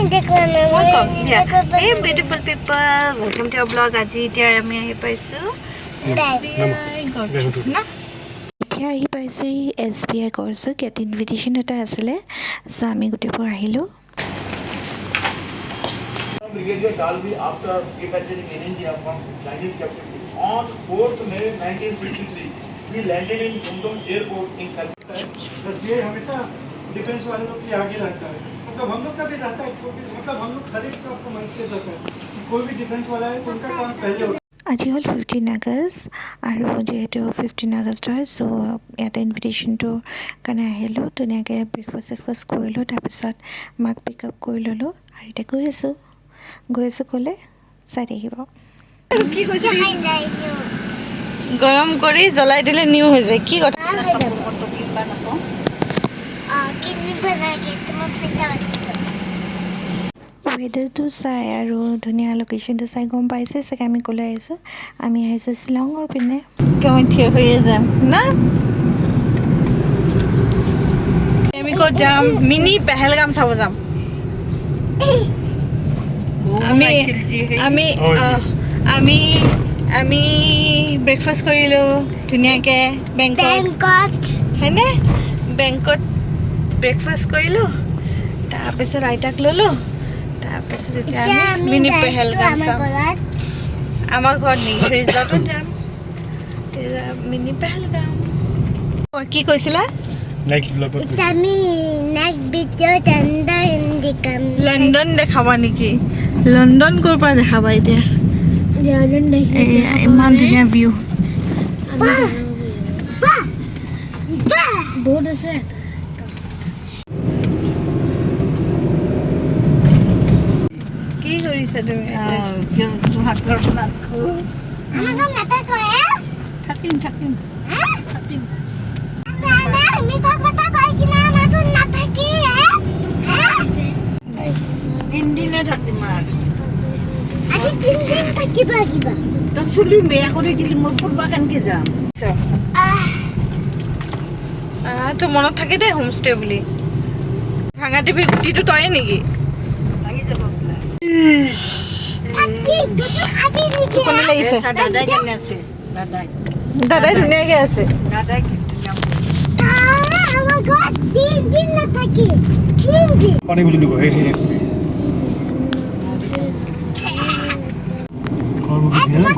Hey beautiful people, welcome to our vlog. আজি এতিয়া আমি আহি পাইছো SBI গড়চুক না এতিয়া আহি পাইছো SBI গড়চুক ইয়াত ইনভিটেশ্যন এটা আছিলে সো আমি গোটেইবোৰ আহিলো Brigadier Dalvi after repatriating in India from Chinese captivity on 4th May 1963 he landed in Dumdum airport in Calcutta. ये हमेशा डिफेंस वाले लोग के आगे रहता है मतलब हम लोग का भी रहता है मतलब हम लोग हर एक का आपको माइंडसेट रहता है कोई भी डिफेंस वाला है तो उनका काम पहले होता है আজি হ'ল 15 আগষ্ট আৰু যেহেতু 15 আগষ্ট হয় সো ইয়াতে ইনভিটেশ্যনটো কাৰণে আহিলোঁ ধুনীয়াকৈ ব্ৰেকফাষ্ট কৰিলোঁ তাৰপিছত মাক পিক আপ কৰি ল'লোঁ আৰু এতিয়া গৈ আছোঁ ক'লে চাই থাকিব কি কৈছে গৰম কৰি জ্বলাই দিলে নিউ হৈ যায় কি কথা ৱেডাৰটো চাই আৰু ধুনীয়া লোকেশ্যনটো চাই গম পাইছে চাগে আমি ক'লৈ আহিছোঁ আমি আহিছোঁ শ্বিলঙৰ পিনে মই থিয় হৈয়ে যাম না আমি ক'ত যাম মিনি পেহেলগাম চাব যাম আমি ব্ৰেকফাষ্ট কৰিলোঁ ধুনীয়াকৈ বেংকত হয়নে বেংকত ব্ৰেকফাষ্ট কৰিলোঁ তাৰপিছত আইতাক ল'লোঁ তাৰপিছত এতিয়া আমি মিনি পেহেলগাম চাম আমাৰ ঘৰত নি ৰিজৰ্টত যাম মিনি পেহেলগাম কি কৈছিলা লণ্ডন দেখাবা নেকি লণ্ডন ক'ৰ পৰা দেখাবা এতিয়া ইমান ধুনীয়া ভিউ বহুত আছে কি কৰিছা তুমি থাকিম তিনদিনে থাকিম আৰু চুলি বেয়া কৰি দিলি মই ফুৰিব কেনেকৈ যাম তো মনত থাকে দেই হোমষ্টে বুলি ভাঙা টিভি গুটিটো তয়ে নেকি টোপনি লাগিছে দাদাই ধুনীয়াকৈ আছে पानी बोली लो है कौन बोल रही है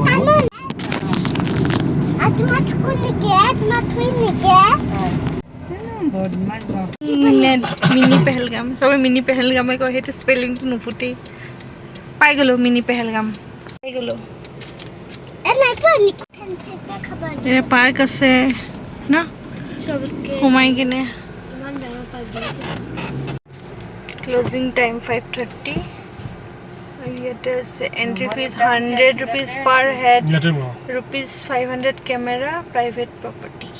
মিনি পেহেলগাম চবে মিনি পেহেলগামে কয় সেইটো স্পেলিংটো নুফুটেই পাই গ'লোঁ মিনি পেহেলগাম পাই গ'লোঁ পাৰ্ক আছে ন সোমাই কিনে ক্লোজিং টাইম 5:30 আৰু ইয়াতে আছে entry fees 100 rupees per head rupees 500 camera private property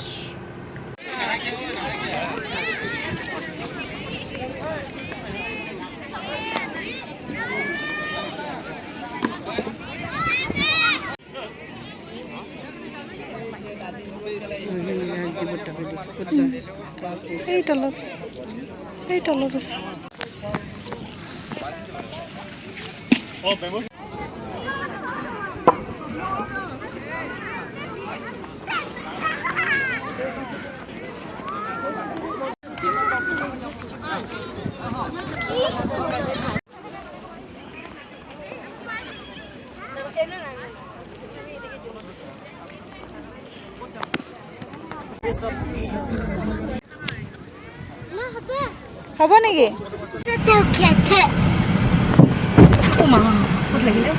এই তলত আছে হ'ব নেকি ক'ত লাগিলে